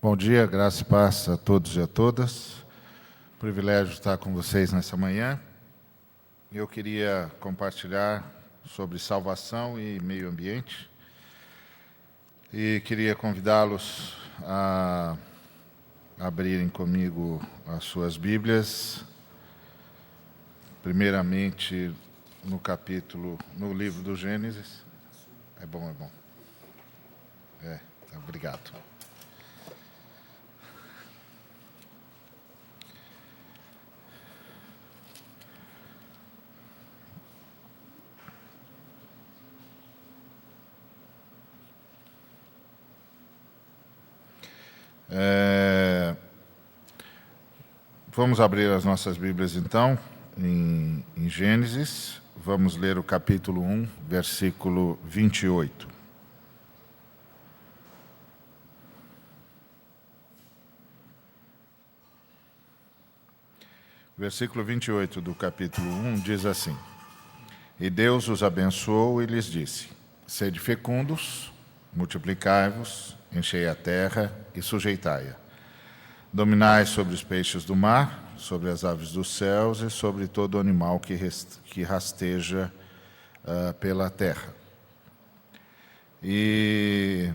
Bom dia, graça e paz a todos e a todas. Privilégio estar com vocês nessa manhã. Eu queria compartilhar sobre salvação e meio ambiente. E queria convidá-los a abrirem comigo as suas Bíblias. Primeiramente, no livro do Gênesis. É bom. Obrigado. Vamos abrir as nossas Bíblias, então, em Gênesis. Vamos ler o capítulo 1, versículo 28. Versículo 28 do capítulo 1 diz assim: E Deus os abençoou e lhes disse: Sede fecundos, multiplicai-vos, enchei a terra e sujeitai-a. Dominai sobre os peixes do mar, sobre as aves dos céus e sobre todo animal que rasteja pela terra. E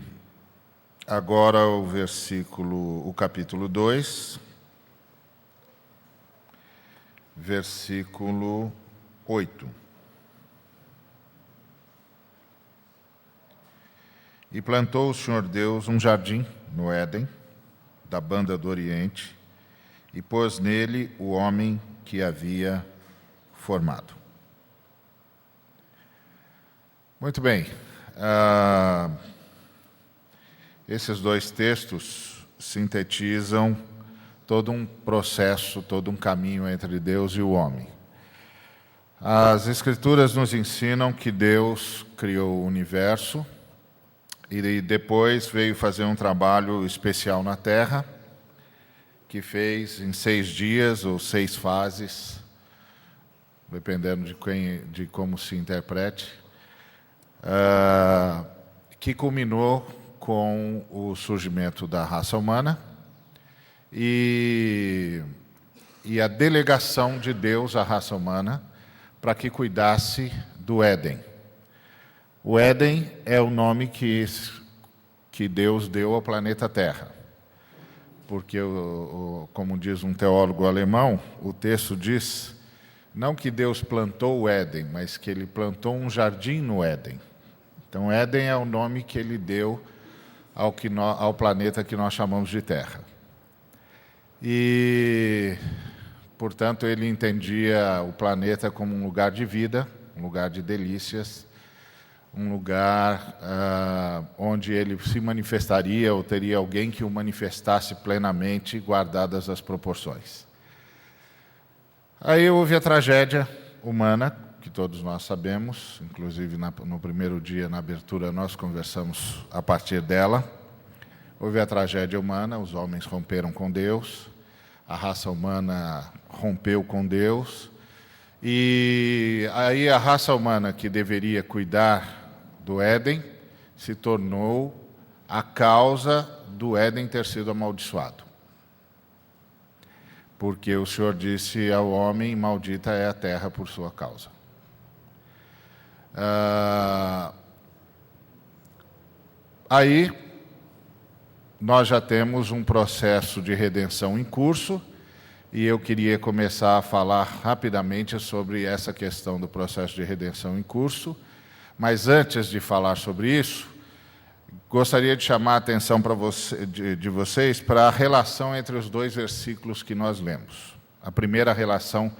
agora o capítulo 2, versículo 8. E plantou o Senhor Deus um jardim no Éden, da banda do Oriente, e pôs nele o homem que havia formado. Muito bem. Esses dois textos sintetizam todo um processo, todo um caminho entre Deus e o homem. As Escrituras nos ensinam que Deus criou o universo, e depois veio fazer um trabalho especial na Terra, que fez em 6 dias ou 6 fases, dependendo de como se interprete, que culminou com o surgimento da raça humana e a delegação de Deus à raça humana para que cuidasse do Éden. O Éden é o nome que Deus deu ao planeta Terra. Porque, como diz um teólogo alemão, o texto diz, não que Deus plantou o Éden, mas que Ele plantou um jardim no Éden. Então, Éden é o nome que Ele deu ao planeta que nós chamamos de Terra. E, portanto, Ele entendia o planeta como um lugar de vida, um lugar de delícias, um lugar onde ele se manifestaria ou teria alguém que o manifestasse plenamente, guardadas as proporções. Aí houve a tragédia humana, que todos nós sabemos, inclusive no primeiro dia, na abertura, nós conversamos a partir dela. Houve a tragédia humana, os homens romperam com Deus, a raça humana rompeu com Deus, e aí a raça humana que deveria cuidar do Éden se tornou a causa do Éden ter sido amaldiçoado. Porque o Senhor disse ao homem, maldita é a terra por sua causa. Aí nós já temos um processo de redenção em curso, e eu queria começar a falar rapidamente sobre essa questão do processo de redenção em curso. Mas antes de falar sobre isso, gostaria de chamar a atenção de vocês para a relação entre os dois versículos que nós lemos. A primeira relação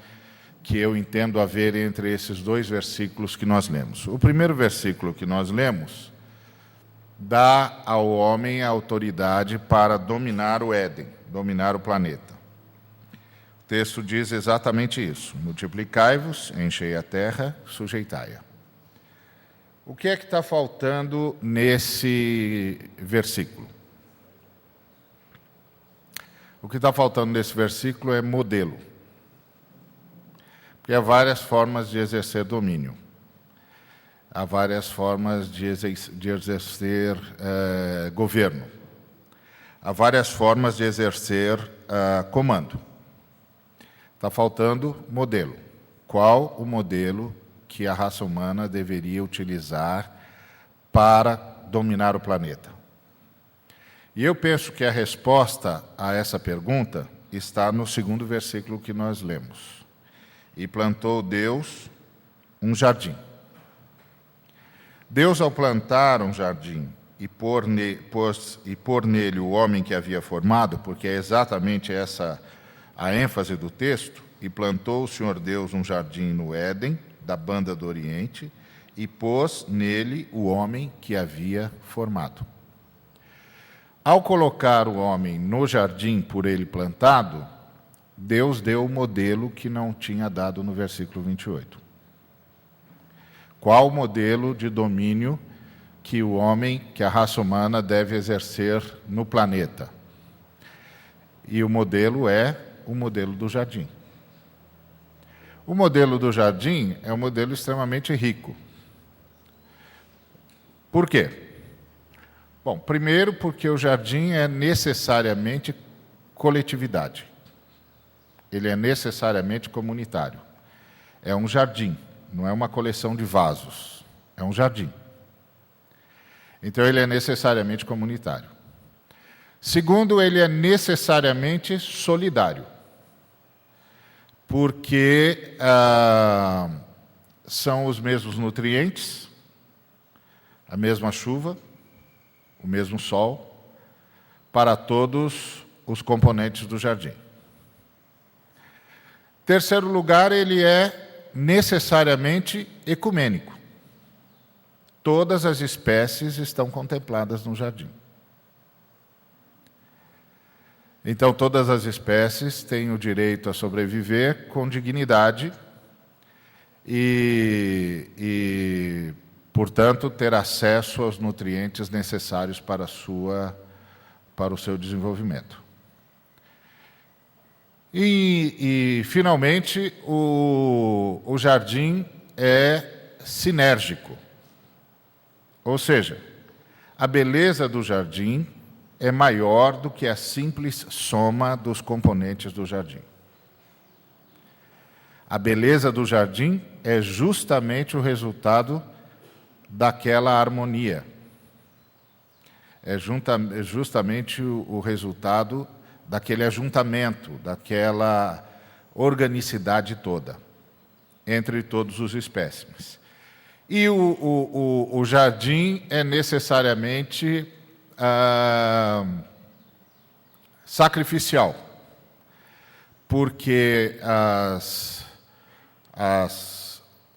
que eu entendo haver entre esses dois versículos que nós lemos. O primeiro versículo que nós lemos dá ao homem a autoridade para dominar o Éden, dominar o planeta. O texto diz exatamente isso: multiplicai-vos, enchei a terra, sujeitai-a. O que é que está faltando nesse versículo? O que está faltando nesse versículo é modelo. Porque há várias formas de exercer domínio. Há várias formas de exercer governo. há várias formas de exercer comando. Está faltando modelo. Qual o modelo que a raça humana deveria utilizar para dominar o planeta? E eu penso que a resposta a essa pergunta está no segundo versículo que nós lemos. E plantou Deus um jardim. Deus, ao plantar um jardim e pôr nele o homem que havia formado, porque é exatamente essa a ênfase do texto, e plantou o Senhor Deus um jardim no Éden, da banda do Oriente, e pôs nele o homem que havia formado. Ao colocar o homem no jardim por ele plantado, Deus deu o modelo que não tinha dado no versículo 28. Qual o modelo de domínio que o homem, que a raça humana deve exercer no planeta? E o modelo é o modelo do jardim. O modelo do jardim é um modelo extremamente rico. Por quê? Bom, primeiro porque o jardim é necessariamente coletividade. Ele é necessariamente comunitário. É um jardim, não é uma coleção de vasos. É um jardim. Então, ele é necessariamente comunitário. Segundo, ele é necessariamente solidário. Porque são os mesmos nutrientes, a mesma chuva, o mesmo sol, para todos os componentes do jardim. Terceiro lugar, ele é necessariamente ecumênico. Todas as espécies estão contempladas no jardim. Então, todas as espécies têm o direito a sobreviver com dignidade e portanto, ter acesso aos nutrientes necessários para o seu desenvolvimento. E finalmente, o jardim é sinérgico. Ou seja, a beleza do jardim é maior do que a simples soma dos componentes do jardim. A beleza do jardim é justamente o resultado daquela harmonia. É justamente o resultado daquele ajuntamento, daquela organicidade toda, entre todos os espécimes. E o jardim é necessariamente sacrificial, porque as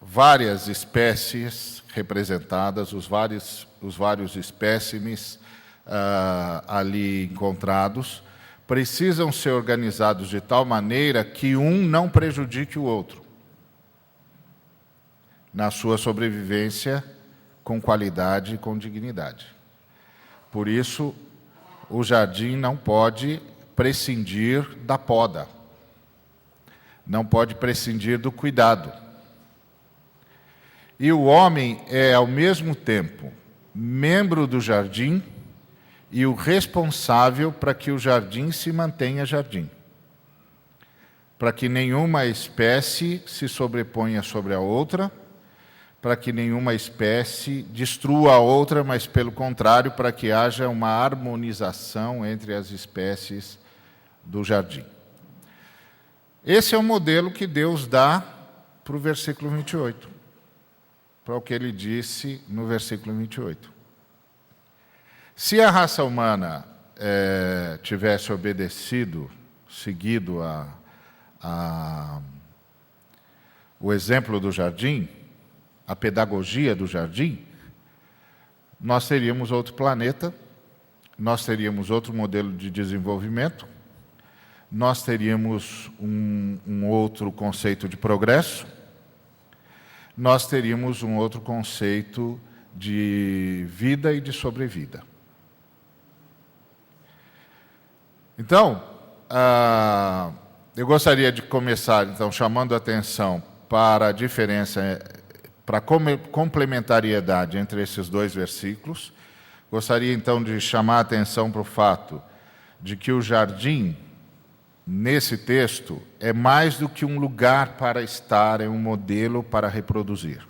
várias espécies representadas, os vários espécimes ali encontrados, precisam ser organizados de tal maneira que um não prejudique o outro na sua sobrevivência com qualidade e com dignidade. Por isso, o jardim não pode prescindir da poda, não pode prescindir do cuidado. E o homem é, ao mesmo tempo, membro do jardim e o responsável para que o jardim se mantenha jardim. Para que nenhuma espécie se sobreponha sobre a outra, para que nenhuma espécie destrua a outra, mas, pelo contrário, para que haja uma harmonização entre as espécies do jardim. Esse é o modelo que Deus dá para o versículo 28, para o que ele disse no versículo 28. Se a raça humana tivesse obedecido, seguido o exemplo do jardim, a pedagogia do jardim, nós teríamos outro planeta, nós teríamos outro modelo de desenvolvimento, nós teríamos um outro conceito de progresso, nós teríamos um outro conceito de vida e de sobrevida. Então, eu gostaria de começar, então, chamando a atenção para a diferença, para a complementariedade entre esses dois versículos. Gostaria, então, de chamar a atenção para o fato de que o jardim, nesse texto, é mais do que um lugar para estar, é um modelo para reproduzir.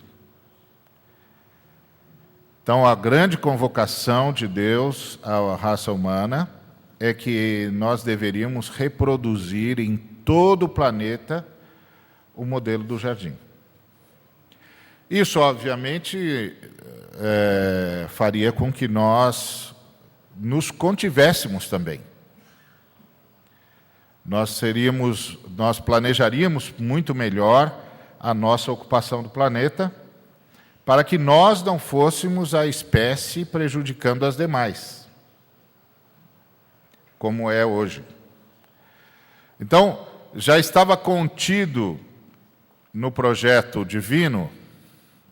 Então, a grande convocação de Deus à raça humana é que nós deveríamos reproduzir em todo o planeta o modelo do jardim. Isso, obviamente, faria com que nós nos contivéssemos também. Nós planejaríamos muito melhor a nossa ocupação do planeta, para que nós não fôssemos a espécie prejudicando as demais, como é hoje. Então, já estava contido no projeto divino,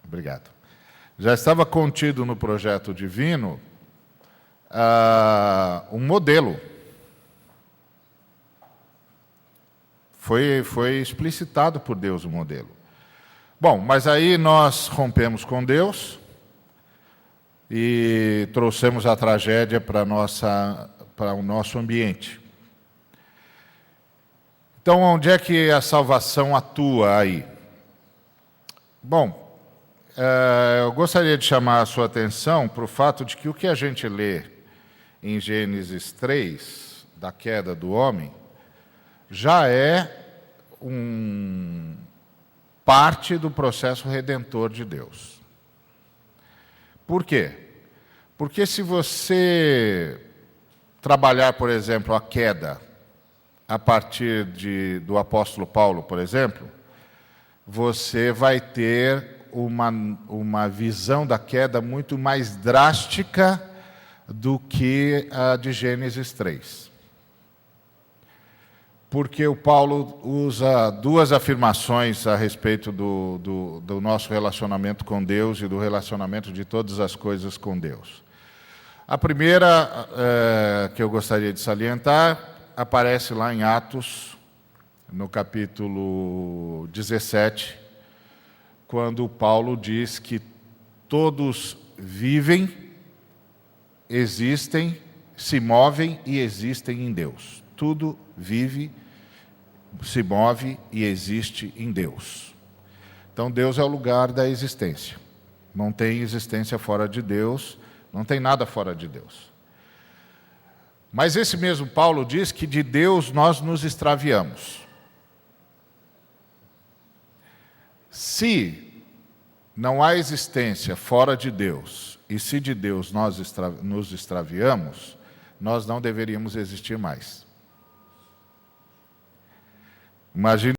obrigado, já estava contido no projeto divino um modelo. Foi explicitado por Deus o modelo. Bom, mas aí nós rompemos com Deus e trouxemos a tragédia para o nosso ambiente. Então, onde é que a salvação atua aí? Bom, eu gostaria de chamar a sua atenção para o fato de que o que a gente lê em Gênesis 3, da queda do homem, já é parte do processo redentor de Deus. Por quê? Porque se você trabalhar, por exemplo, a queda a partir do apóstolo Paulo, por exemplo, você vai ter uma visão da queda muito mais drástica do que a de Gênesis 3. Porque o Paulo usa duas afirmações a respeito do nosso relacionamento com Deus e do relacionamento de todas as coisas com Deus. A primeira, que eu gostaria de salientar, aparece lá em Atos, no capítulo 17, quando Paulo diz que todos vivem, existem, se movem e existem em Deus. Tudo vive, se move e existe em Deus. Então, Deus é o lugar da existência. Não tem existência fora de Deus, não tem nada fora de Deus. Mas esse mesmo Paulo diz que de Deus nós nos extraviamos. Se não há existência fora de Deus, e se de Deus nós nos extraviamos, nós não deveríamos existir mais. Imagine